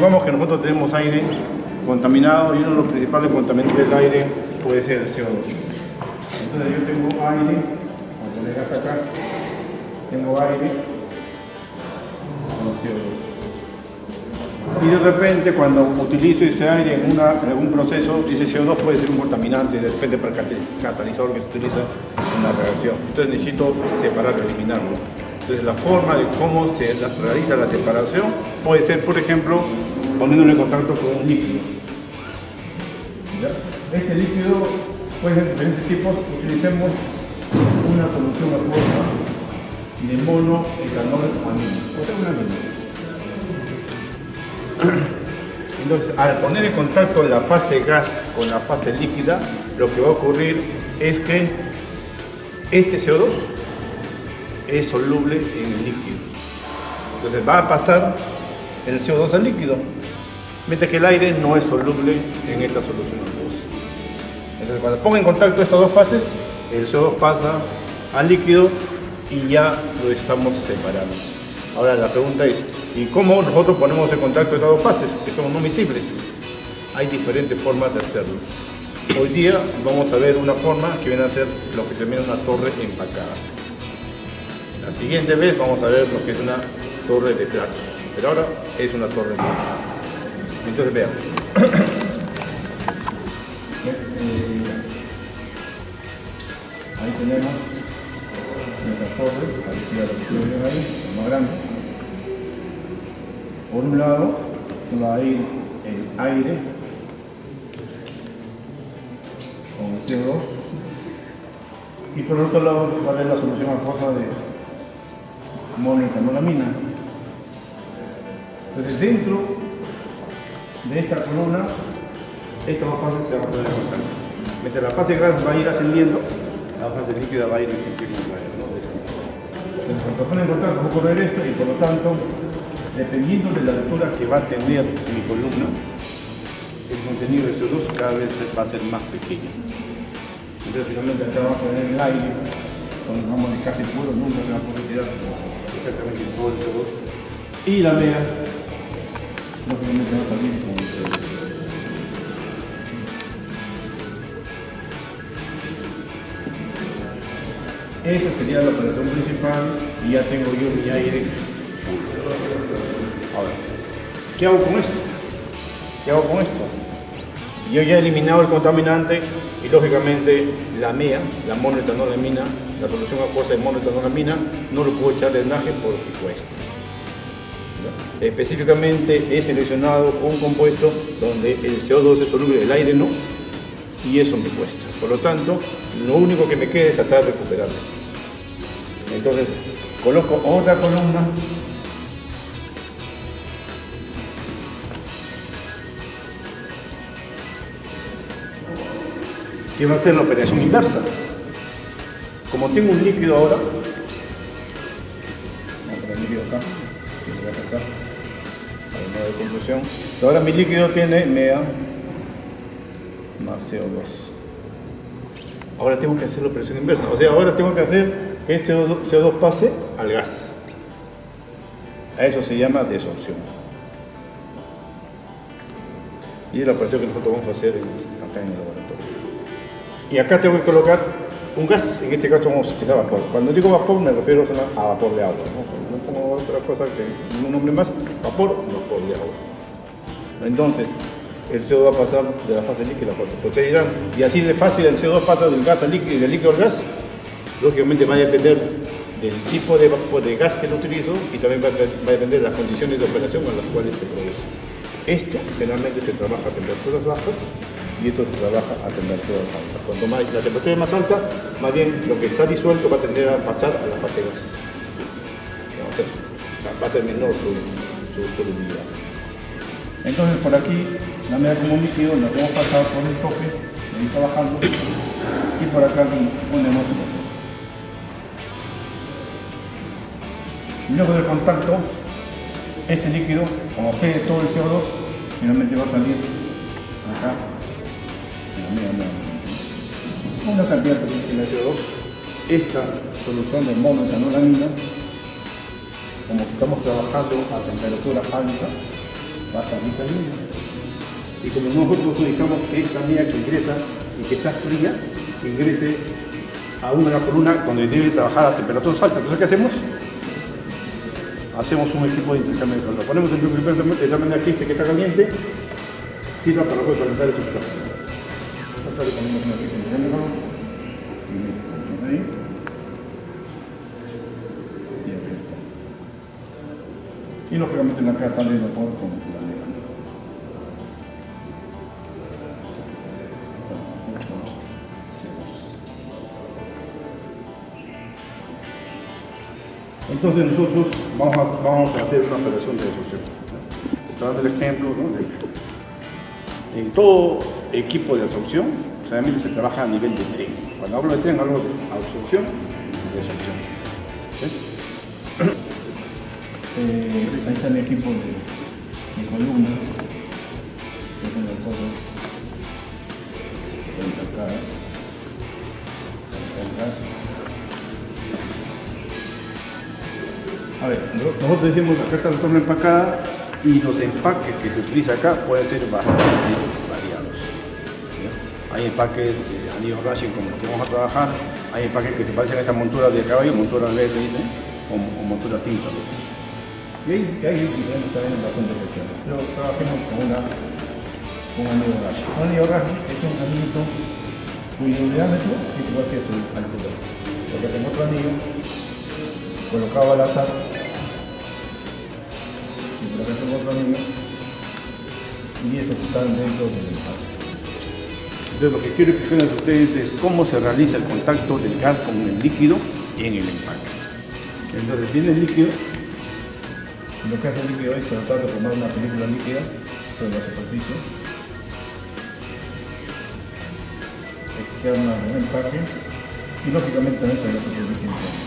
supongamos que nosotros tenemos aire contaminado y uno de los principales contaminantes del aire puede ser el CO2. Entonces yo tengo aire, voy a poner acá, tengo aire con CO2. Y de repente cuando utilizo ese aire en algún proceso, ese CO2 puede ser un contaminante, depende para el catalizador que se utiliza en la reacción. Entonces necesito separarlo, eliminarlo. Entonces la forma de cómo se realiza la separación puede ser, por ejemplo, poniéndolo en contacto con un líquido. ¿Ya? Este líquido puede ser de diferentes tipos. Utilicemos una solución acuosa de monoetanol amino. O sea, una amino. Entonces, al poner en contacto la fase gas con la fase líquida, lo que va a ocurrir es que este CO2 es soluble en el líquido. Entonces va a pasar el CO2 al líquido, mientras que el aire no es soluble en esta solución acuosa. Entonces cuando pongo en contacto estas dos fases, el CO2 pasa al líquido y ya lo estamos separando. Ahora la pregunta es, ¿y cómo nosotros ponemos en contacto estas dos fases, que son no miscibles? Hay diferentes formas de hacerlo. Hoy día vamos a ver una forma que viene a ser lo que se llama una torre empacada. La siguiente vez vamos a ver lo que es una torre de platos, pero ahora es una torre empacada. Entonces vean. Ahí tenemos nuestra torre, parecida a lo que tienen ahí, más grande. Por un lado va a ir el aire con el CO2 y por otro lado va a haber la solución acuosa de monoetanolamina. Entonces dentro de esta columna estas dos fases se van a poner en contacto. Mientras la fase gas va a ir ascendiendo, la fase líquida va a ir disminuyendo. Entonces cuando pone en contacto va a ocurrir esto y por lo tanto, dependiendo de la altura que va a tener mi columna, el contenido de CO2 cada vez va a ser más pequeño. Entonces finalmente acá vamos a poner el aire, cuando vamos de casi puro, nunca se va a poder tirar exactamente todo el CO2. Y la mea, lógicamente va a salir con el CO2. Esa sería la operación principal y ya tengo yo mi aire. Ahora, ¿qué hago con esto? ¿Qué hago con esto? Yo ya he eliminado el contaminante y lógicamente la MEA, la monoetanolamina, la solución acuosa de monoetanolamina, no lo puedo echar de drenaje porque cuesta. ¿Ya? Específicamente he seleccionado un compuesto donde el CO2 es soluble, el aire no, y eso me cuesta. Por lo tanto, lo único que me queda es tratar de recuperarlo. Entonces, coloco otra columna. Que va a ser la operación inversa. Como tengo un líquido ahora, vamos a poner el líquido acá, para no de confusión. Ahora mi líquido tiene MEA más CO2. Ahora tengo que hacer la operación inversa, o sea, ahora tengo que hacer que este CO2 pase al gas. A eso se llama desorción. Y es la operación que nosotros vamos a hacer acá en el laboratorio. Y acá tengo que colocar un gas, en este caso vamos a utilizar vapor. Cuando digo vapor me refiero a vapor de agua, no pongo otra cosa que un nombre más, vapor de agua. Entonces, el CO2 va a pasar de la fase líquida a la fase. Ustedes dirán, y así de fácil el CO2 pasa del gas al líquido y del líquido al gas. Lógicamente va a depender del tipo de gas que lo utilizo y también va a depender de las condiciones de operación con las cuales se produce. Esto generalmente se trabaja a temperaturas bajas y esto se trabaja a temperaturas altas. Cuanto más la temperatura es más alta, más bien lo que está disuelto va a tender a pasar a la fase gas. Va a ser menor su solubilidad. Entonces por aquí, la medida como un líquido, nos vamos a pasar por el tope, ahí trabajando, y por acá ponemos el otro. Luego del contacto, este líquido, como cede todo el CO2, finalmente va a salir acá, una cantidad de CO2. Esta solución de monoetanolamina, como estamos trabajando a temperatura alta, pasa esta línea. Y como nosotros necesitamos que esta línea que ingresa y que está fría, que ingrese a una columna donde debe trabajar a temperaturas altas. Entonces, ¿qué hacemos? Hacemos un equipo de intercambio de calor. Lo ponemos en un equipo de tal manera que este que está caliente sirva para poder calentar el substrato. Acá le ponemos un equipo de intercambio de calor. Ahí. Y aquí está. Y lógicamente en la casa sale el vapor con la leva. Entonces nosotros vamos a hacer una operación de absorción. Tras el ejemplo, ¿no? En todo equipo de absorción, generalmente se trabaja a nivel de tren. Cuando hablo de tren, hablo de absorción y desorción. ¿Sí? Ahí está mi equipo de columna. A ver, nosotros decimos acá está la torre empacada y los empaques que se utiliza acá pueden ser bastante variados. ¿Ya? Hay empaques de anillos Rashid como los que vamos a trabajar, hay empaques que se parecen a esta montura de caballo, montura verde, dicen, o montura tinta. Y hay diferentes también bastante especiales. Pero trabajemos con un anillo Rashid. Un anillo Rashid es un anillo cuyo diámetro es igual que su altura. Porque tengo otro anillo colocado al azar y por acá tengo otro anillo y estos están dentro del empate. Entonces lo que quiero explicarles a ustedes es cómo se realiza el contacto del gas con el líquido en el empaque. Entonces viene el líquido y lo que hace el líquido es tratar de formar una película líquida sobre la superficie. Queda un empaque y lógicamente también sobre la superficie interna.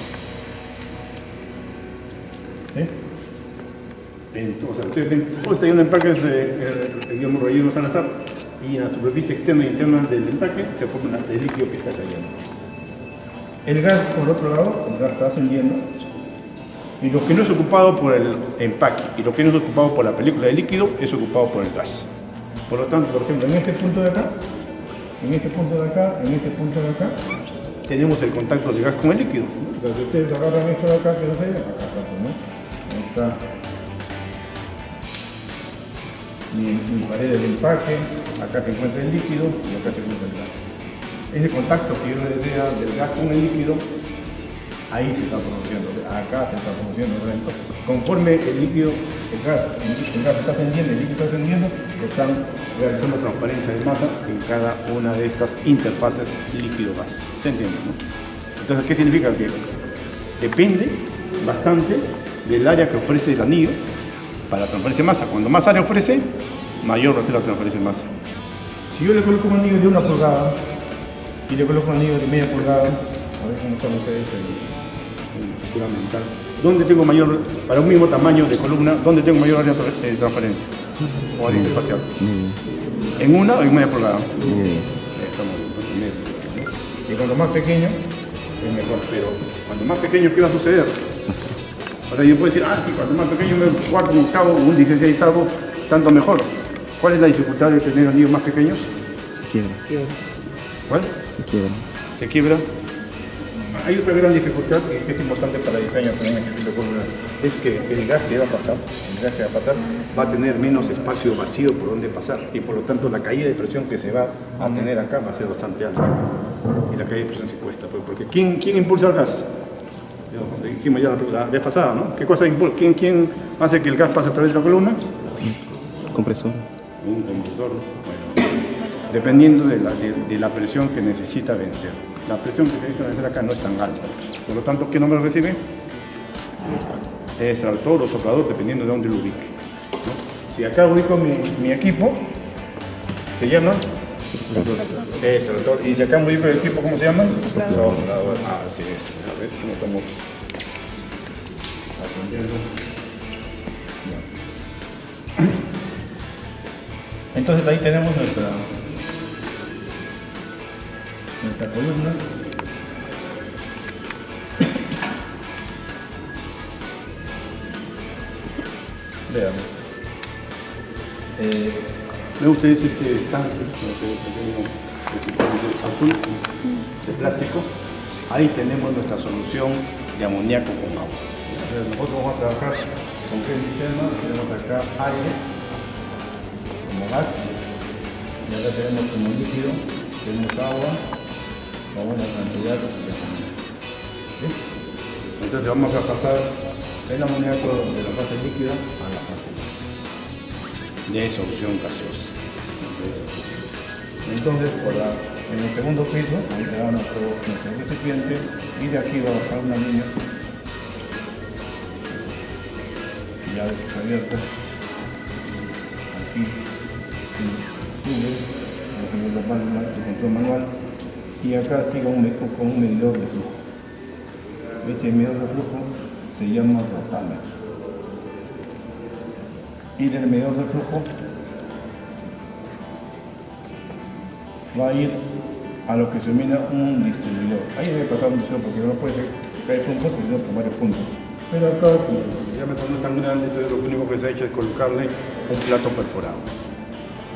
¿Sí? Entonces, ustedes ven, hay un empaque digamos, relleno al azar y en la superficie externa e interna del empaque se forma el líquido que está cayendo. El gas, por otro lado, el gas está ascendiendo y lo que no es ocupado por el empaque y lo que no es ocupado por la película de líquido es ocupado por el gas. Por lo tanto, por ejemplo, en este punto de acá, en este punto de acá, en este punto de acá, tenemos el contacto del gas con el líquido. Entonces, ustedes agarran esto de acá, que no sé, acá, ¿no? Está mi pared del empaque, acá se encuentra el líquido y acá se encuentra el gas. Ese contacto que yo les decía del gas con el líquido, ahí se está produciendo, acá se está produciendo. Conforme el líquido, el gas está ascendiendo, el líquido está ascendiendo, están realizando transferencia de masa en cada una de estas interfaces líquido-gas. ¿Se entiende, no? Entonces, ¿qué significa? Que depende bastante del área que ofrece el anillo para la transferencia de masa. Cuando más área ofrece, mayor va a ser la transferencia de masa. Si yo le coloco un anillo de 1 pulgada y le coloco un anillo de media pulgada, a ver cómo están ustedes en la estructura mental, ¿dónde tengo mayor, para un mismo tamaño de columna, dónde tengo mayor área de transferencia? O área interfacial. ¿En 1 o en media pulgada? Estamos en medio. Y cuando más pequeño, es mejor, pero cuando más pequeño, ¿qué va a suceder? O sea, yo puedo decir, sí, cuanto más pequeño, un cuarto, un octavo, un 16avo, tanto mejor. ¿Cuál es la dificultad de tener anillos más pequeños? Se quiebra. ¿Cuál? Se quiebra. ¿Se quiebra? Hay otra gran dificultad que es importante para el diseño también en este tipo de columnas, es que el gas que va a pasar, va a tener menos espacio vacío por donde pasar y por lo tanto la caída de presión que se va a tener acá va a ser bastante alta y la caída de presión se cuesta, porque ¿quién impulsa el gas? Dijimos ya la vez pasada, ¿no? ¿Qué cosa impulsa? ¿Quién hace que el gas pase a través de la columna? Compresor. Un compresor. Bueno, dependiendo de la presión que necesita vencer. La presión que necesita vencer acá no es tan alta. Por lo tanto, ¿qué nombre recibe? Extractor o soplador, dependiendo de dónde lo ubique, ¿no? Si acá ubico mi equipo, se llama extractor. Y si acá ubico el equipo, ¿cómo se llama? Soplador. Así es. A ver cómo estamos atendiendo. Entonces ahí tenemos nuestra columna. Veamos. ¿Ve ustedes este tanque, pequeño recipiente azul de plástico? Ahí tenemos nuestra solución de amoníaco con agua. Entonces nosotros vamos a trabajar con qué sistema. Tenemos acá aire como gas y acá tenemos como líquido, tenemos agua con una cantidad de amoníaco. ¿Sí? Entonces vamos a pasar el amoníaco de la fase líquida a la fase de solución gaseosa. Entonces, en el segundo piso, ahí se va nuestro recipiente y de aquí va a bajar una línea ya abierta. Aquí sube el control manual y acá sigue con un medidor de flujo. Este medidor de flujo se llama rotámetro. Y del medidor de flujo va a ir a lo que se denomina un distribuidor. Ahí debe pasar un distribuidor porque no puede caer puntos, sino por varios puntos. Pero acá, el diámetro no es tan grande, entonces lo único que se ha hecho es colocarle un plato perforado.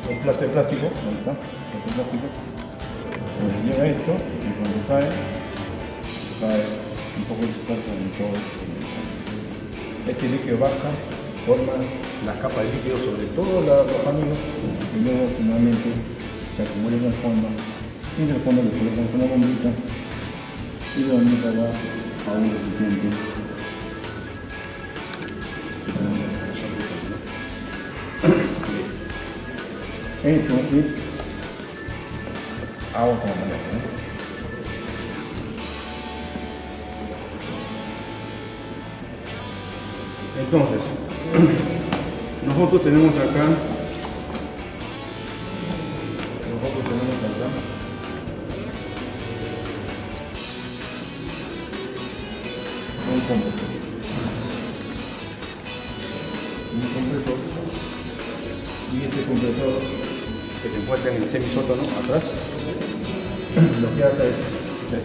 Un plato de plástico, ahí está, plato de plástico. Entonces llega esto y cuando cae un poco disperso en todo. Este líquido baja, forma las capas de líquido sobre todo los caminos y luego finalmente se acumula en el fondo y del fondo le colocamos una bombita y la bombita va a un recipiente. Eso es agua con amoníaco. Entonces, nosotros tenemos acá un compresor. Y este compresor que se encuentra en el semisótano atrás, lo que hace es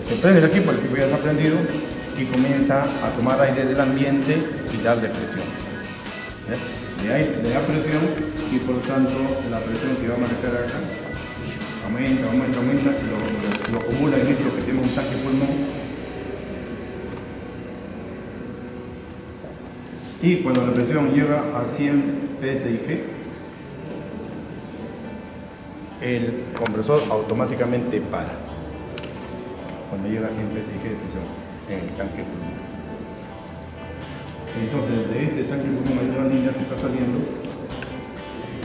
se prende aquí porque el equipo ya está prendido y comienza a tomar aire del ambiente y darle presión. Le da presión y por lo tanto la presión que va a marcar acá aumenta, lo acumula en esto que tiene un tanque pulmón. Y cuando la presión llega a 100 psi, el compresor automáticamente para. Cuando llega a 100 psi de presión en el tanque pulmón. Entonces, de este tanque pulmón hay una línea que está saliendo.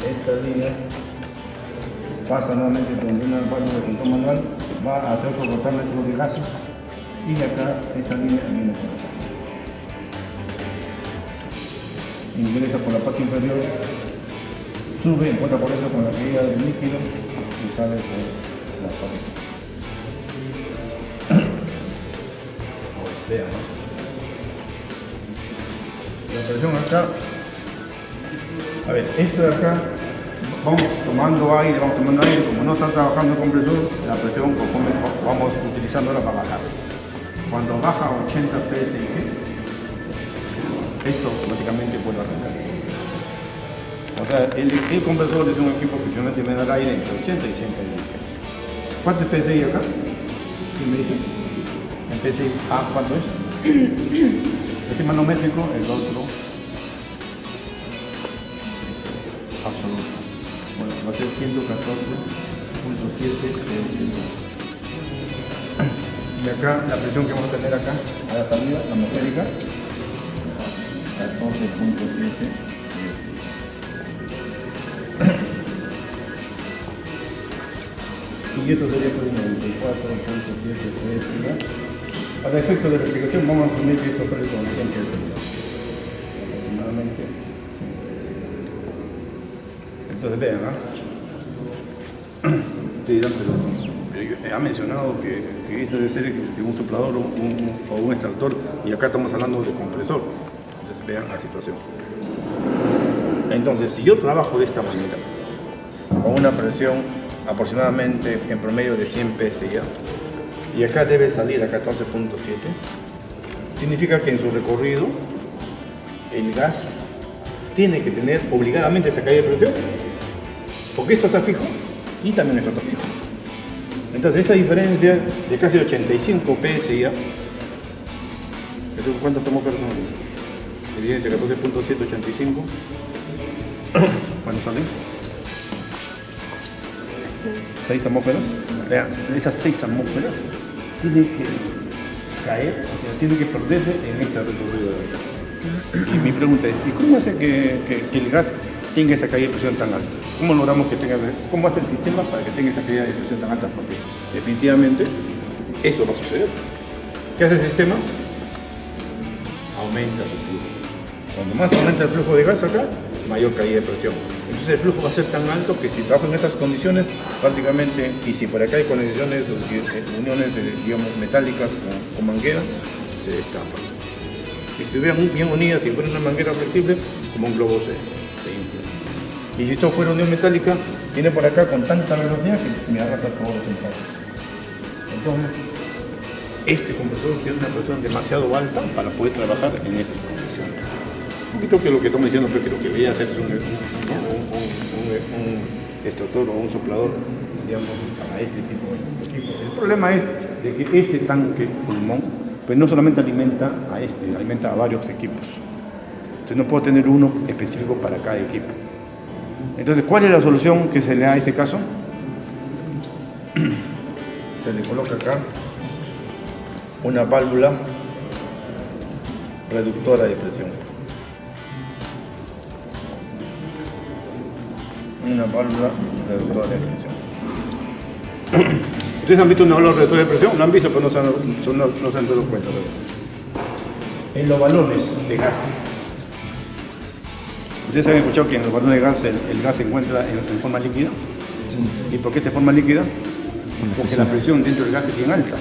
Esta línea pasa nuevamente por una válvula de control manual, va a hacer otro rotámetro de gases y acá esta línea viene por acá. Ingresa por la parte inferior, sube, encuentra por eso con la caída del líquido y sale por la pared. Vean, ¿no? La presión acá, a ver, esto de acá, vamos tomando aire, como no está trabajando el compresor, la presión conforme vamos utilizándola para bajar. Cuando baja a 80 psi, esto automáticamente vuelve a arrancar. O sea, el compresor es un equipo que finalmente me da el aire entre 80 y 100 psi. ¿Cuánto es PSI acá? ¿Quién me dice? ¿En PSI? ¿Cuánto es? Este manométrico, el otro absoluto. Bueno, va a ser 114.7 psi. Y acá, la presión que vamos a tener acá, a la salida atmosférica, 14.7. Y esto sería por 94.7. Para efecto de replicación vamos a poner que esto sale con la cantidad aproximadamente. Entonces vean, ustedes dirán, pero yo ha mencionado que esto debe ser un soplador o un extractor y acá estamos hablando de compresor. Entonces vean la situación. Entonces, si yo trabajo de esta manera, con una presión aproximadamente en promedio de 100 psi, y acá debe salir a 14.7, significa que en su recorrido el gas tiene que tener obligadamente esa caída de presión. Porque esto está fijo y también esto está fijo. Entonces esa diferencia de casi 85 PSI, ¿cuántas atmósferas son? Evidencia 14.785. ¿Cuántos salen? 6 atmósferas. Vean, esas 6 atmósferas tienen que caer, o sea, tienen que perderse en este recorrido de acá. Y mi pregunta es, ¿y cómo hace que el gas tenga esa caída de presión tan alta? ¿Cómo logramos que tenga, cómo hace el sistema para que tenga esa caída de presión tan alta? Porque definitivamente eso va a suceder. ¿Qué hace el sistema? Aumenta su flujo. Cuando más aumenta el flujo de gas acá, mayor caída de presión. Entonces el flujo va a ser tan alto que si trabajo en estas condiciones, prácticamente, y si por acá hay conexiones, uniones, digamos, metálicas con manguera, se destapan. Si estuvieran bien unidas, si fuera una manguera flexible, como un globo se infla. Y si esto fuera unión metálica, viene por acá con tanta velocidad que me arrastra todos los impactos. Entonces, este compresor tiene una presión demasiado alta para poder trabajar en esas condiciones. Un poquito que lo que estamos diciendo, pero creo que debería hacerse un extractor o un soplador, digamos, para este tipo de equipos. El problema es de que este tanque pulmón, pues no solamente alimenta a este, alimenta a varios equipos. Entonces no puedo tener uno específico para cada equipo. Entonces, ¿cuál es la solución que se le da a ese caso? Se le coloca acá una válvula reductora de presión. Una válvula reductora de presión. ¿Ustedes han visto una válvula reductora de presión? Lo han visto, pero no se han dado cuenta. En los balones de gas. ¿Ustedes han escuchado que en los balones de gas el gas se encuentra en forma líquida? Sí. ¿Y por qué está en forma líquida? Porque la presión dentro del gas es bien alta.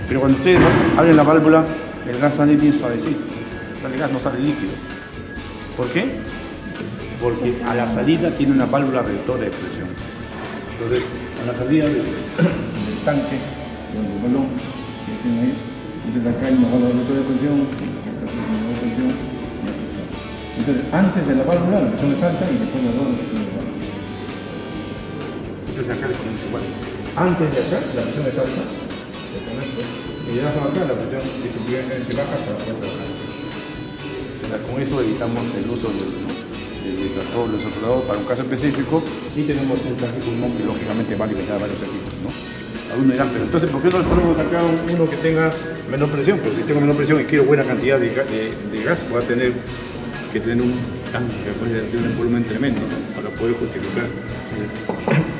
Pero cuando ustedes abren la válvula, el gas sale bien suavecito. El gas no sale líquido. ¿Por qué? Porque a la salida tiene una válvula reductora de presión. Entonces, a la salida del tanque, del balón, que tiene ahí, entonces acá hay una válvula reductora de presión, entonces antes de la válvula la presión es alta y después de la válvula la presión es baja. Entonces acá le ponemos igual. Antes de acá la presión es alta, y de acá la presión se baja para poder trabajar. Con eso evitamos el uso del soplador para un caso específico y tenemos un tanque pulmón que lógicamente va a alimentar a varios equipos, ¿no? Algunos dirán, pero entonces ¿por qué no le ponemos acá uno que tenga menor presión? Pues si tengo menor presión y quiero buena cantidad de gas, voy a tener que tener un tanque que puede tener un volumen tremendo, ¿no? Para poder justificar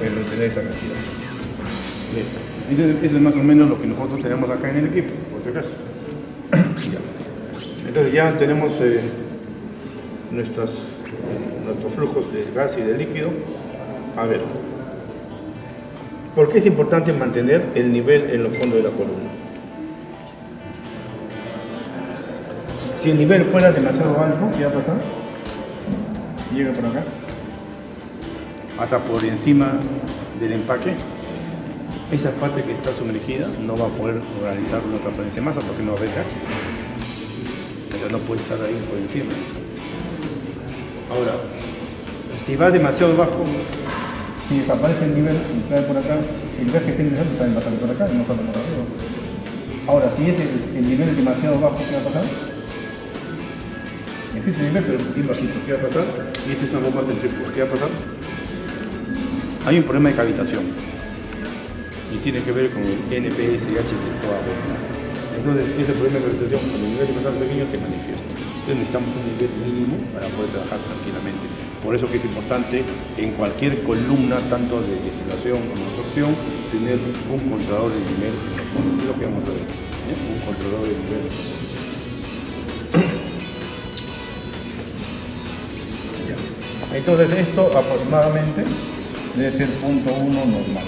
el tener esa cantidad. Bien. Entonces eso es más o menos lo que nosotros tenemos acá en el equipo, por si acaso. Entonces ya tenemos nuestros flujos de gas y de líquido. A ver, ¿por qué es importante mantener el nivel en los fondos de la columna? Si el nivel fuera demasiado alto, ¿qué va a pasar? Llega por acá, hasta por encima del empaque. Esa parte que está sumergida no va a poder realizar una transferencia de masa porque no va a haber gas. Entonces no puede estar ahí por encima. Ahora, si va demasiado bajo, si desaparece el nivel y cae por acá, el gas que está ingresando también va a salir por acá y no sale por arriba. Ahora, si es el nivel demasiado bajo, ¿qué va a pasar? Existe el nivel, pero bien bajito, ¿qué va a pasar? Y esta es una bomba centrífuga, ¿qué va a pasar? Hay un problema de cavitación y tiene que ver con el NPSH de toda bomba. Entonces, ese problema de cavitación, cuando el nivel es más pequeño, se manifiesta. Entonces necesitamos un nivel mínimo para poder trabajar tranquilamente. Por eso que es importante en cualquier columna, tanto de destilación como de absorción, tener un controlador de nivel en el fondo. Es lo que vamos a ver, ¿eh? Un controlador de nivel en el fondo. Entonces esto aproximadamente debe ser 0.1 normal.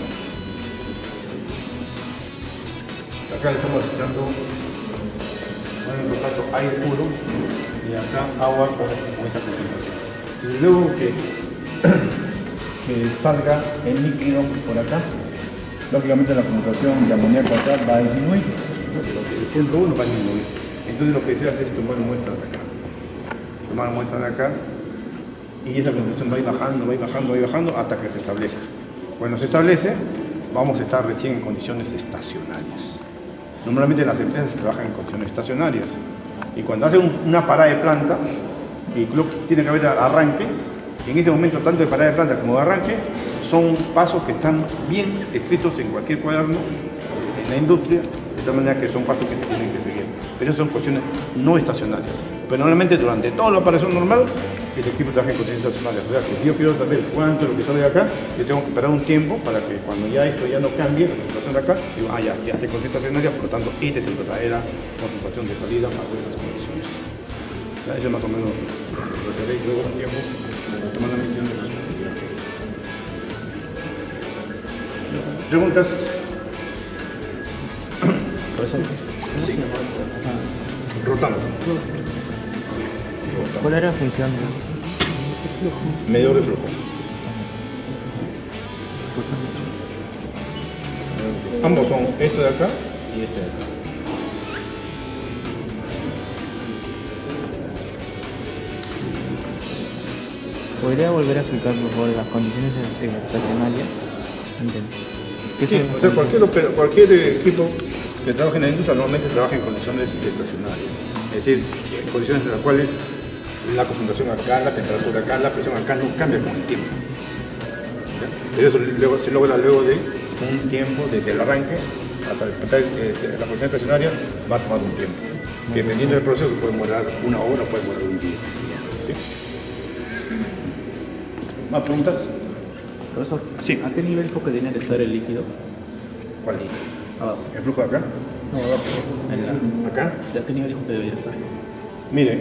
Acá le estamos echando en contacto aire puro y acá agua con esta concentración. Y luego que salga el líquido por acá, lógicamente la concentración de amoníaco acá va a disminuir. El 0.1 va a disminuir. Entonces lo que se hace es tomar muestras de acá. Tomar muestras de acá y esa concentración va a ir bajando, va a ir bajando, va a ir bajando hasta que se establezca. Cuando se establece, vamos a estar recién en condiciones estacionarias. Normalmente las empresas trabajan en condiciones estacionarias y cuando hacen una parada de planta, y tiene que haber arranque, en ese momento tanto de parada de planta como de arranque son pasos que están bien escritos en cualquier cuaderno en la industria, de tal manera que son pasos que se tienen que seguir. Pero esas son cuestiones no estacionarias. Pero normalmente durante toda la operación normal, el equipo trabaja en condiciones estacionarias. O sea, que si yo quiero saber cuánto es lo que sale de acá, yo tengo que esperar un tiempo para que cuando ya esto ya no cambie, la concentración de acá, digo, ya está en condiciones estacionarias, por lo tanto, esta es la verdadera concentración de salida bajo esas condiciones. Ya, eso más o menos lo veréis luego un tiempo, la semana 21 de la ¿Preguntas? Profesor, Sí. Rotando. ¿cuál era la función? Medidor de flujo. Ambos son este de acá y este de acá. ¿Podría volver a explicar por favor las condiciones estacionarias? ¿Qué Sí, son? o sea, cualquier equipo que trabaje en la industria normalmente trabaja en condiciones estacionarias. Es decir, en condiciones en las cuales la concentración acá, la temperatura acá, la presión acá no cambia con el tiempo. ¿Ya? Pero eso luego, se logra luego de un tiempo, desde el arranque hasta la condición estacionaria va a tomar un tiempo. Que dependiendo del proceso puede demorar una hora, puede demorar un día. ¿Sí? ¿Más preguntas? Profesor, Sí. ¿a qué nivel que tiene que estar el líquido? ¿Cuál? Abajo. ¿El flujo de acá? No, abajo. ¿Acá? ¿A qué nivel que debería estar? Mire,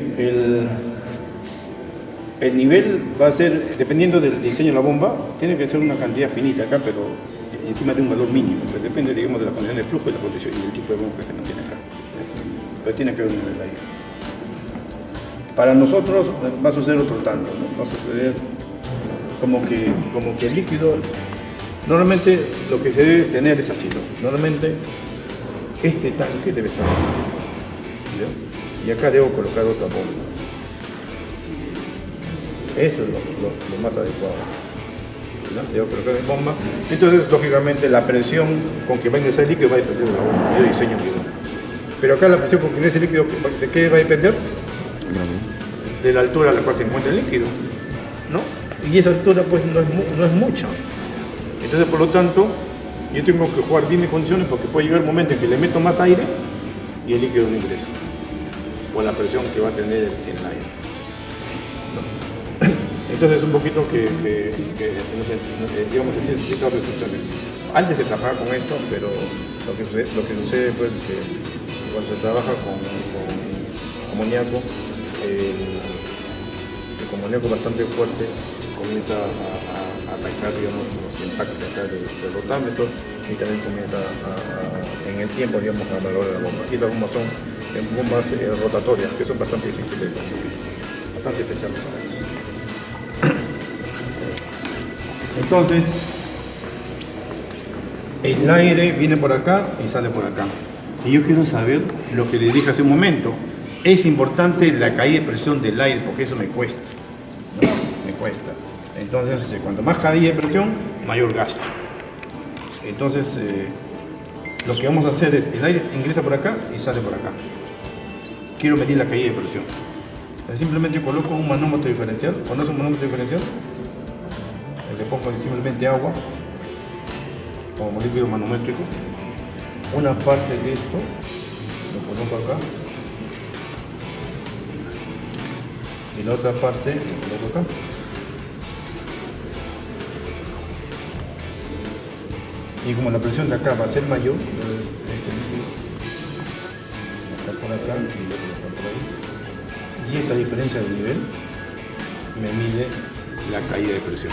el nivel va a ser, dependiendo del diseño de la bomba, tiene que ser una cantidad finita acá, pero encima de un valor mínimo. Pero depende, digamos, de la condición de flujo y la condición y el tipo de bomba que se mantiene acá. Pero tiene que haber un nivel ahí. Para nosotros va a suceder otro tanto, ¿no? Va a suceder como que el líquido, normalmente lo que se debe tener es así, ¿no? Normalmente este tanque debe estar así, ¿ya? Y acá debo colocar otra bomba. Eso es lo más adecuado, ¿ya? Debo colocar mi bomba. Entonces, lógicamente, la presión con que va a ingresar el líquido va a depender de la bomba. Yo diseño mi bomba. Pero acá la presión con que ingresa el líquido, ¿de qué va a depender? De la altura a la cual se encuentra el líquido, ¿no? Y esa altura pues no es mucha. Entonces, por lo tanto, yo tengo que jugar bien mis condiciones porque puede llegar el momento en que le meto más aire y el líquido no ingresa, por la presión que va a tener el aire, ¿no? Entonces, un poquito digamos, ciertas restricciones. Antes se trabajaba con esto, pero lo que sucede pues que cuando se trabaja con amoníaco, el amoníaco bastante fuerte comienza a atacar, digamos, los impactos acá del rotámetro y también comienza en el tiempo, digamos, a valorar la bomba. Y las bombas son bombas rotatorias, que son bastante difíciles de conseguir, bastante especiales para eso. Entonces, el aire viene por acá y sale por acá. Y yo quiero saber lo que les dije hace un momento. Es importante la caída de presión del aire porque eso me cuesta, ¿no? Me cuesta. Entonces, cuanto más caída de presión, mayor gasto. Entonces, lo que vamos a hacer es, el aire ingresa por acá y sale por acá. Quiero medir la caída de presión. Entonces, simplemente coloco un manómetro diferencial. ¿Conoce un manómetro diferencial? Le pongo simplemente agua, como líquido manométrico. Una parte de esto lo coloco acá. Y la otra parte lo coloco acá. Y como la presión de acá va a ser mayor, entonces este líquido está por acá y el otro está por ahí. Y esta diferencia de nivel me mide la caída de presión.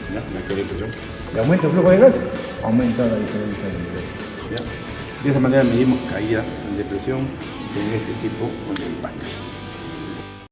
¿Ya? La caída de presión. ¿Le aumenta el flujo de gas? Aumenta la diferencia de nivel. ¿Ya? De esa manera medimos caída de presión en este tipo de empaques.